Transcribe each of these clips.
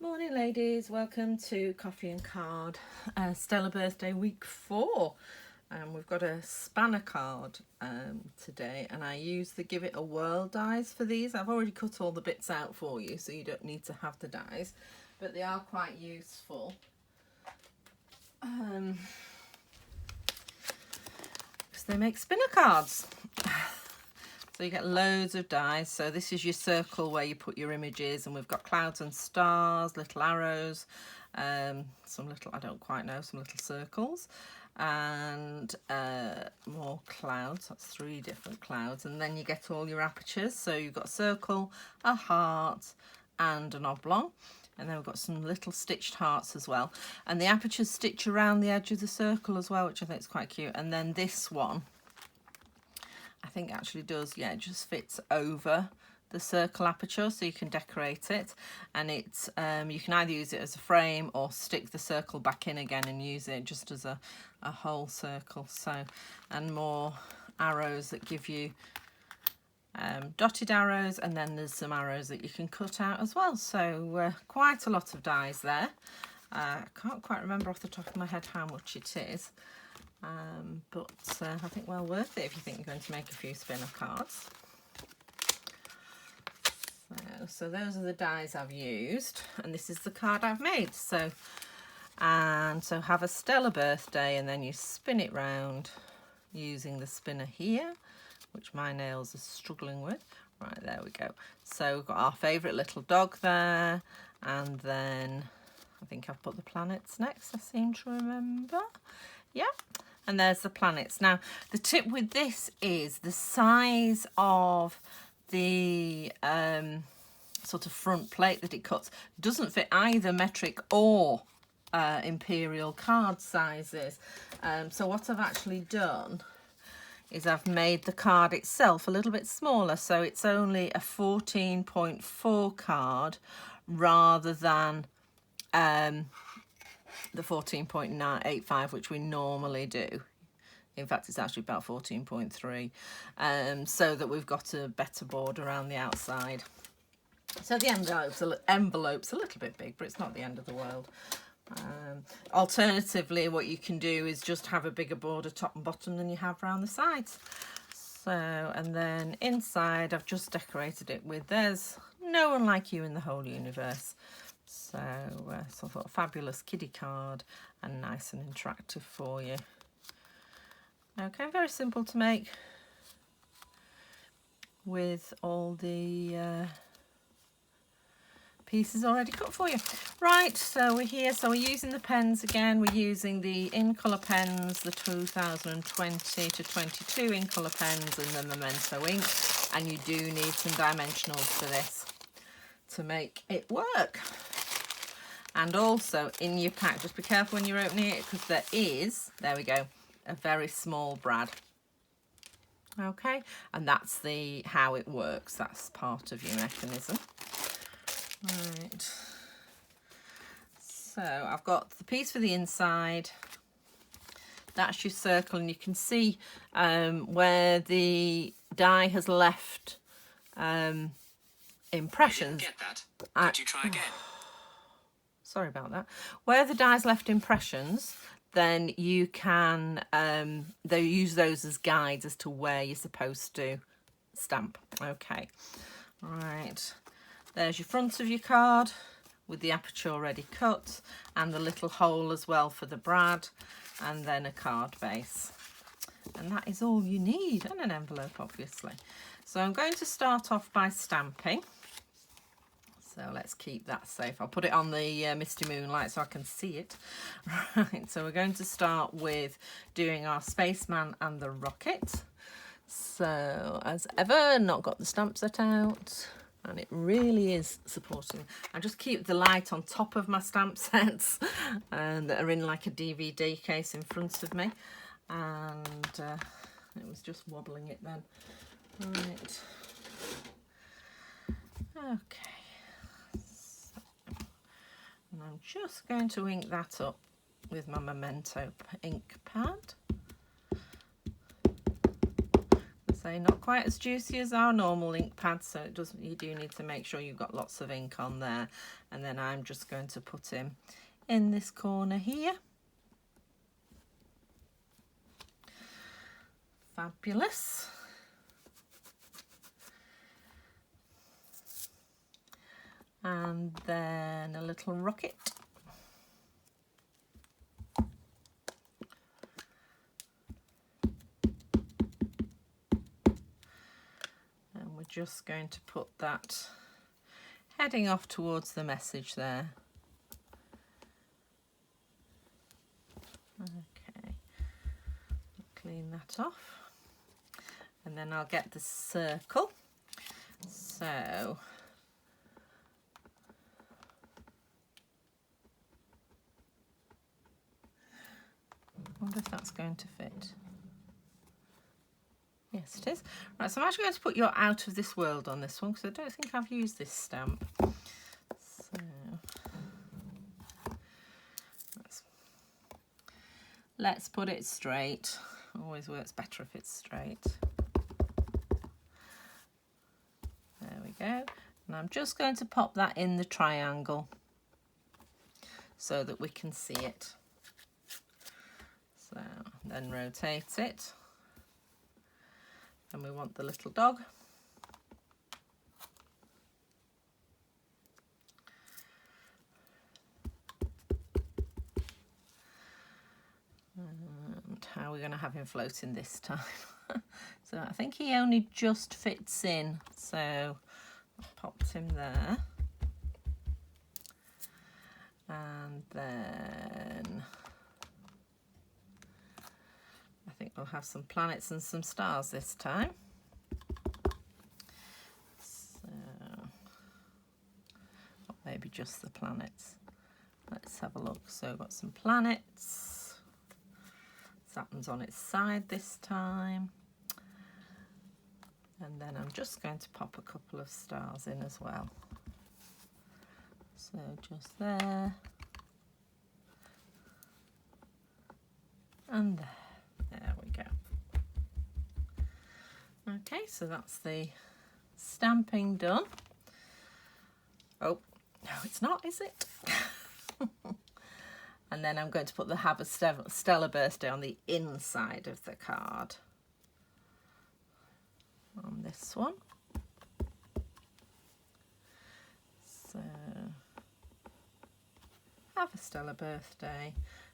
Morning ladies, welcome to Coffee and Card, Stella birthday week 4. We've got a spanner card today, and I use the Give It a Whirl dies for these. I've already cut all the bits out for you, so you don't need to have the dies, but they are quite useful. Because they make spinner cards. So you get loads of dies. So this is your circle where you put your images, and we've got clouds and stars, little arrows, some little, I don't quite know, some little circles, and more clouds. That's 3 different clouds. And then you get all your apertures. So you've got a circle, a heart, and an oblong. And then we've got some little stitched hearts as well. And the apertures stitch around the edge of the circle as well, which I think is quite cute. And then this one, I think actually does, yeah, it just fits over the circle aperture, so you can decorate it. And it's you can either use it as a frame or stick the circle back in again and use it just as a whole circle. So, and more arrows that give you dotted arrows, and then there's some arrows that you can cut out as well. So quite a lot of dies there. I can't quite remember off the top of my head how much it is. But I think well worth it if you think you're going to make a few spinner cards. So those are the dies I've used, and this is the card I've made. So have a Stella birthday, and then you spin it round using the spinner here, which my nails are struggling with. Right, there we go. So we've got our favourite little dog there, and then I think I've put the planets next, I seem to remember. Yeah, and there's the planets. Now, the tip with this is the size of the sort of front plate that it cuts doesn't fit either metric or imperial card sizes. So what I've actually done is I've made the card itself a little bit smaller, so it's only a 14.4 card rather than the 14.985 which we normally do. In fact, it's actually about 14.3, so that we've got a better border around the outside. So the envelope's a little bit big, but it's not the end of the world. Alternatively, what you can do is just have a bigger border top and bottom than you have around the sides. So, and then inside I've just decorated it with "There's no one like you in the whole universe." So I thought a fabulous kiddie card and nice and interactive for you. Okay, very simple to make with all the pieces already cut for you. Right, so we're here. So we're using the pens again. We're using the In Colour pens, the 2020 to 22 In Colour pens, and the Memento ink. And you do need some dimensionals for this to make it work. And also in your pack, just be careful when you're opening it, because there we go, a very small brad. Okay, and that's how it works. That's part of your mechanism. Right, so I've got the piece for the inside. That's your circle, and you can see where the die has left impressions. I didn't get that. Could you try again? Sorry about that. Where the die's left impressions, then you can they use those as guides as to where you're supposed to stamp. Okay, right. There's your front of your card with the aperture already cut, and the little hole as well for the brad, and then a card base. And that is all you need, and an envelope obviously. So I'm going to start off by stamping. So let's keep that safe. I'll put it on the misty moonlight so I can see it. Right, so we're going to start with doing our spaceman and the rocket. So as ever, not got the stamp set out. And it really is supporting. I just keep the light on top of my stamp sets and that are in like a DVD case in front of me. And it was just wobbling it then. Right. Okay. And I'm just going to ink that up with my Memento ink pad. say, not quite as juicy as our normal ink pad, so it doesn't, you do need to make sure you've got lots of ink on there. And then I'm just going to put him in this corner here. Fabulous. And then a little rocket. And we're just going to put that heading off towards the message there. Okay, clean that off. And then I'll get the circle. So I wonder if that's going to fit. Yes, it is. Right, so I'm actually going to put your Out of This World on this one because I don't think I've used this stamp. So let's put it straight. Always works better if it's straight. There we go. And I'm just going to pop that in the triangle so that we can see it. So then rotate it. And we want the little dog. And how are we going to have him floating this time? So I think he only just fits in. So I've popped him there. And then I think we'll have some planets and some stars this time. So, or maybe just the planets. Let's have a look. So we've got some planets. Saturn's on its side this time. And then I'm just going to pop a couple of stars in as well. So just there. And there. There we go. Okay, so that's the stamping done. Oh, no, it's not, is it? And then I'm going to put the Have a Stellar Birthday on the inside of the card. On this one. So, Have a Stellar Birthday.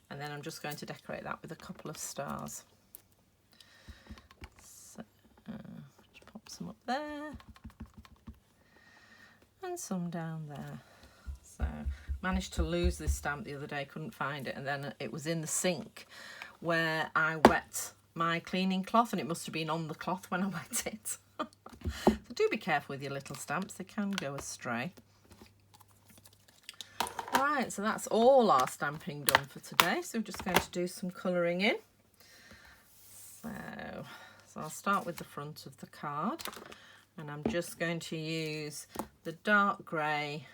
And then I'm just going to decorate that with a couple of stars. So, just pop some up there. And some down there. So, managed to lose this stamp the other day, couldn't find it. And then it was in the sink where I wet my cleaning cloth, and it must have been on the cloth when I wet it. So do be careful with your little stamps, they can go astray. Right, so that's all our stamping done for today. So we're just going to do some colouring in. So I'll start with the front of the card, and I'm just going to use the dark grey.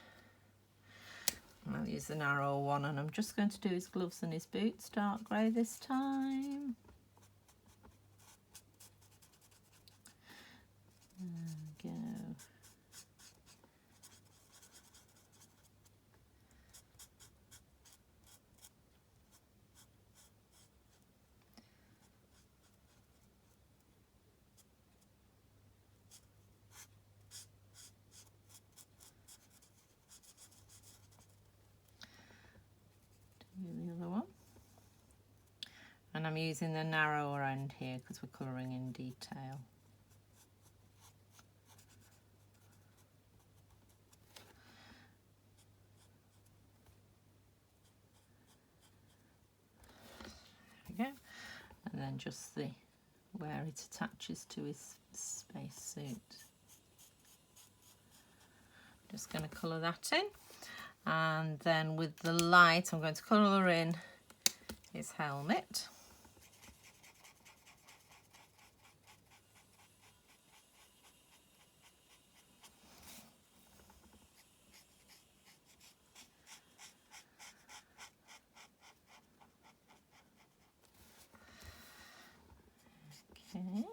I'll use the narrow one, and I'm just going to do his gloves and his boots, dark grey this time. There we go. The other one, and I'm using the narrower end here because we're colouring in detail. There we go. And then just the where it attaches to his space suit. Just going to colour that in. And then with the light, I'm going to colour in his helmet. Okay.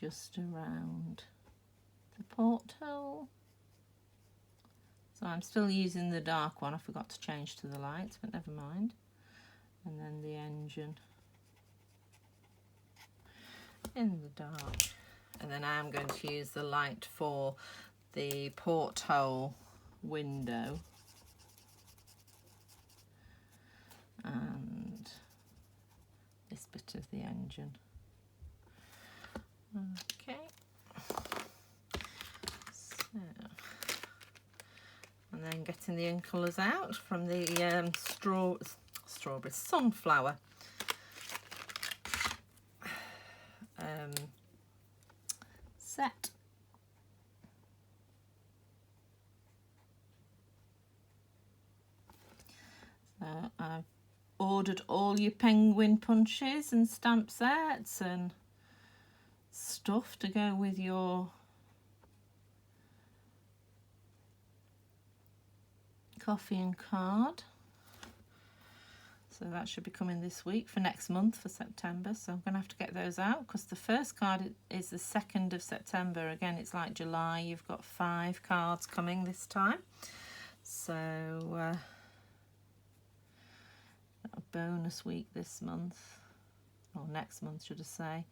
just around the porthole. So I'm still using the dark one. I forgot to change to the light, but never mind. And then the engine in the dark. And then I'm going to use the light for the porthole window. And this bit of the engine. Okay. So, and then getting the in colours out from the strawberry sunflower set. So I've ordered all your penguin punches and stamp sets and stuff to go with your coffee and card. So that should be coming this week for next month for September. So I'm going to have to get those out because the first card is the 2nd of September. Again, it's like July. You've got 5 cards coming this time. So a bonus week this month, or next month should I say.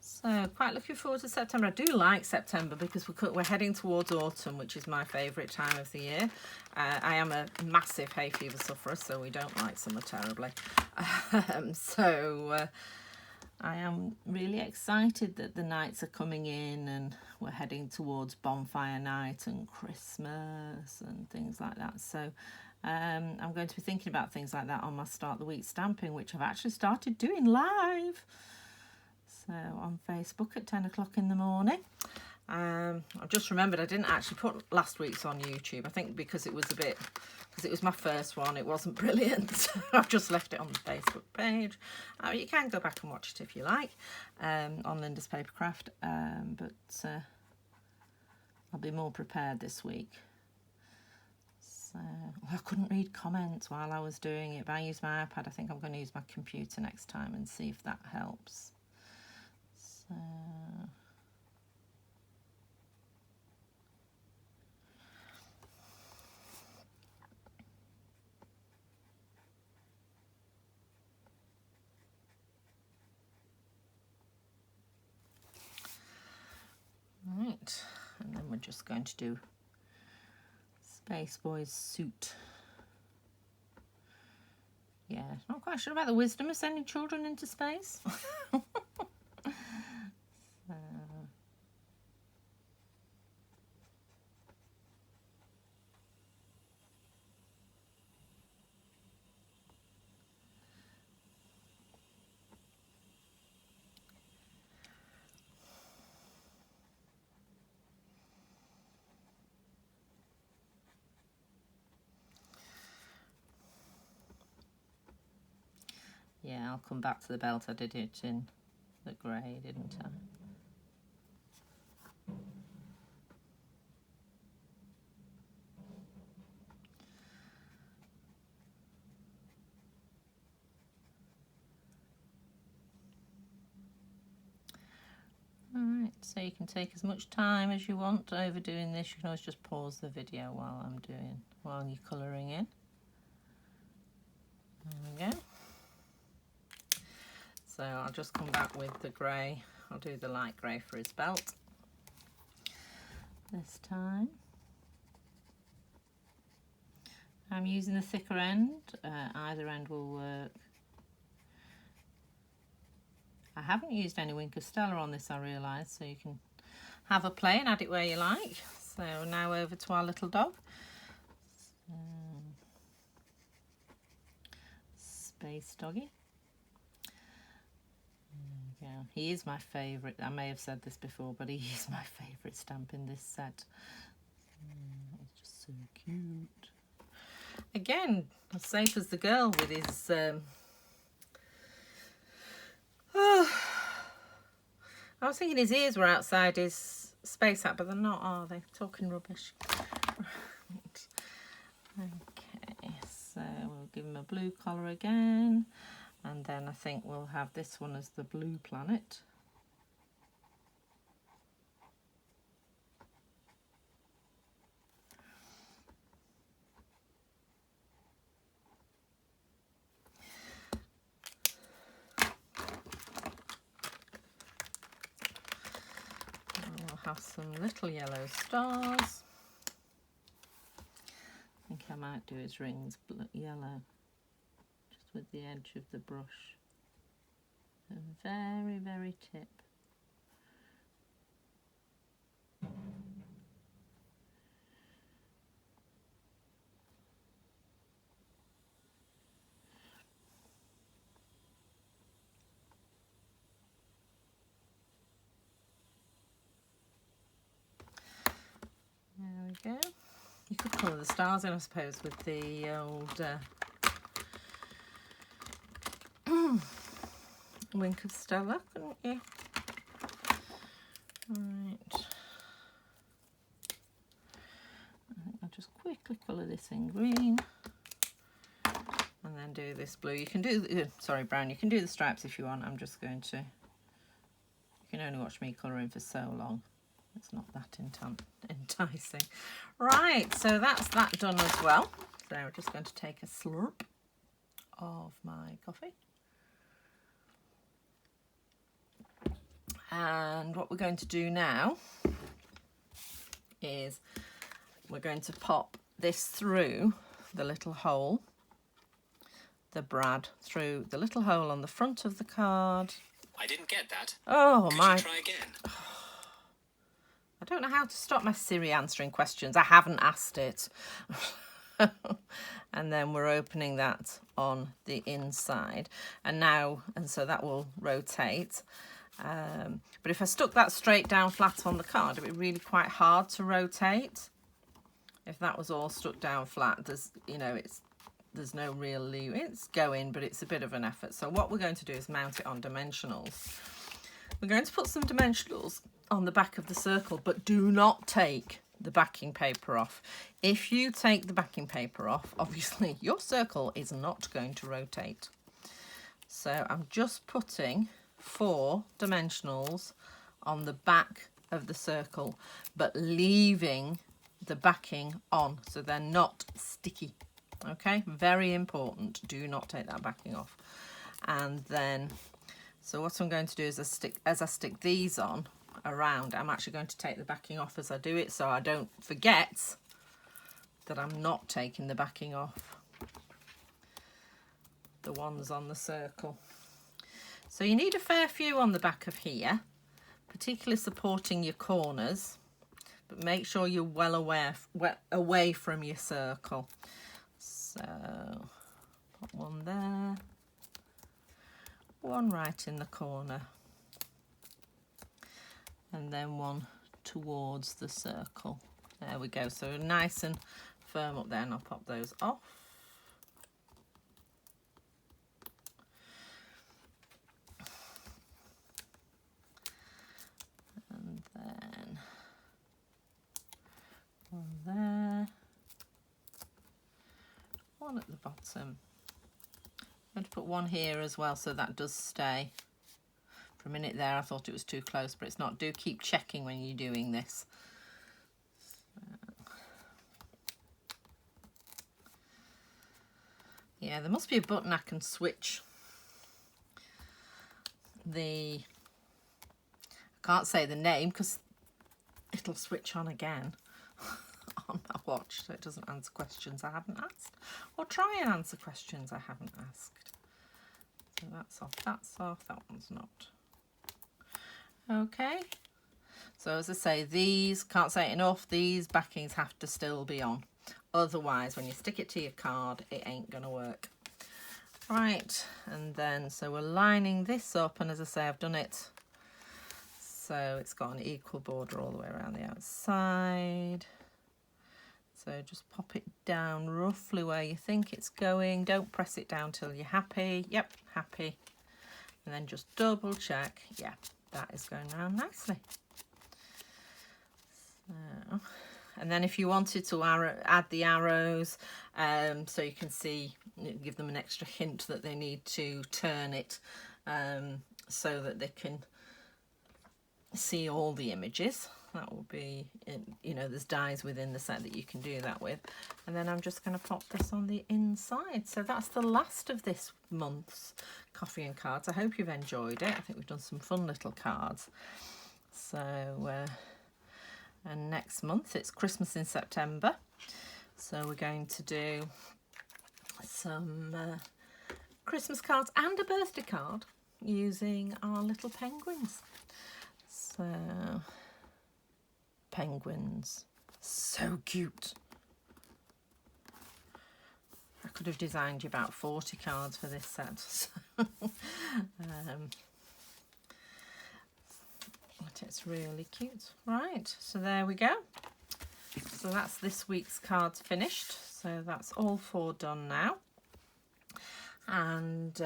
So quite looking forward to September. I do like September because we're heading towards autumn, which is my favourite time of the year. I am a massive hay fever sufferer, so we don't like summer terribly. I am really excited that the nights are coming in and we're heading towards bonfire night and Christmas and things like that. So I'm going to be thinking about things like that on my Start the Week stamping, which I've actually started doing live. So on Facebook at 10 o'clock in the morning. I've just remembered I didn't actually put last week's on YouTube. I think because it was my first one, it wasn't brilliant. I've just left it on the Facebook page. You can go back and watch it if you like, on Linda's Papercraft. But I'll be more prepared this week. So I couldn't read comments while I was doing it, but I used my iPad. I think I'm going to use my computer next time and see if that helps. So right, and then we're just going to do Space Boy's suit. Yeah, not quite sure about the wisdom of sending children into space. Yeah, I'll come back to the belt. I did it in the grey, didn't I? Alright, so you can take as much time as you want over doing this. You can always just pause the video while you're colouring in. There we go. So I'll just come back with the grey. I'll do the light grey for his belt this time. I'm using the thicker end. Either end will work. I haven't used any Wink of Stella on this, I realise, so you can have a play and add it where you like. So now over to our little dog. Space Doggy. There we go. He is my favourite. I may have said this before, but he is my favourite stamp in this set. It's just so cute. Again, as safe as the girl with his... I was thinking his ears were outside his space hat, but they're not, are they? Talking rubbish. Right. Okay, so we'll give him a blue collar again, and then I think we'll have this one as the blue planet. have some little yellow stars. I think I might do his rings yellow, just with the edge of the brush. A very, very tip. There we go. You could colour the stars in, I suppose, with the old Wink of Stella, couldn't you? Right. I think I'll just quickly colour this in green and then do this blue. You can do, sorry, brown. You can do the stripes if you want. I'm just going to, you can only watch me colouring for so long. It's not that enticing. Right, so that's that done as well. So we're just going to take a slurp of my coffee. And what we're going to do now is we're going to pop this through the little hole, the brad through the little hole on the front of the card. I didn't get that. Oh, Could my. you try again? I don't know how to stop my Siri answering questions. I haven't asked it. And then we're opening that on the inside. And so that will rotate. But if I stuck that straight down flat on the card, it would be really quite hard to rotate. If that was all stuck down flat, there's no real leeway. It's going, but it's a bit of an effort. So what we're going to do is mount it on dimensionals. We're going to put some dimensionals on the back of the circle, but do not take the backing paper off. If you take the backing paper off, obviously your circle is not going to rotate. So I'm just putting 4 dimensionals on the back of the circle, but leaving the backing on so they're not sticky. Okay, very important. Do not take that backing off. And then, so what I'm going to do is as I stick these on around, I'm actually going to take the backing off as I do it, so I don't forget that I'm not taking the backing off the ones on the circle. So you need a fair few on the back of here, particularly supporting your corners, but make sure you're well away from your circle. So put one there, one right in the corner, and then one towards the circle. There we go. So nice and firm up there, and I'll pop those off. And then one there, one at the bottom. I'm going to put one here as well so that does stay. For a minute there I thought it was too close, but it's not. Do keep checking when you're doing this. Yeah, there must be a button I can switch the, I can't say the name because it'll switch on again on my watch, so it doesn't answer questions I haven't asked, or try and answer questions I haven't asked. So that's off, that one's not. Okay, so as I say, these, can't say it enough, these backings have to still be on. Otherwise, when you stick it to your card, it ain't gonna work. Right, and then, so we're lining this up, and as I say, I've done it so it's got an equal border all the way around the outside. So just pop it down roughly where you think it's going. Don't press it down till you're happy. Yep, happy. And then just double check. Yeah, that is going around nicely. So, and then if you wanted to add the arrows, so you can see, give them an extra hint that they need to turn it so that they can see all the images. That will be, you know, there's dies within the set that you can do that with. And then I'm just going to pop this on the inside. So that's the last of this month's Coffee and Cards. I hope you've enjoyed it. I think we've done some fun little cards. So And next month it's Christmas in September, so we're going to do some Christmas cards and a birthday card using our little penguins. So, penguins, so cute. I could have designed you about 40 cards for this set. So, but it's really cute. Right, so there we go. So that's this week's cards finished. So that's all 4 done now. And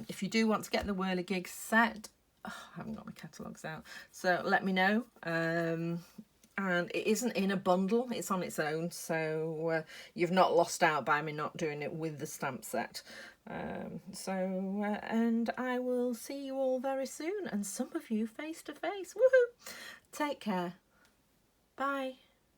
if you do want to get the Whirligig set, I haven't got my catalogues out, so let me know. And it isn't in a bundle, it's on its own, so you've not lost out by me not doing it with the stamp set. And I will see you all very soon, and some of you face to face. Woohoo! Take care. Bye.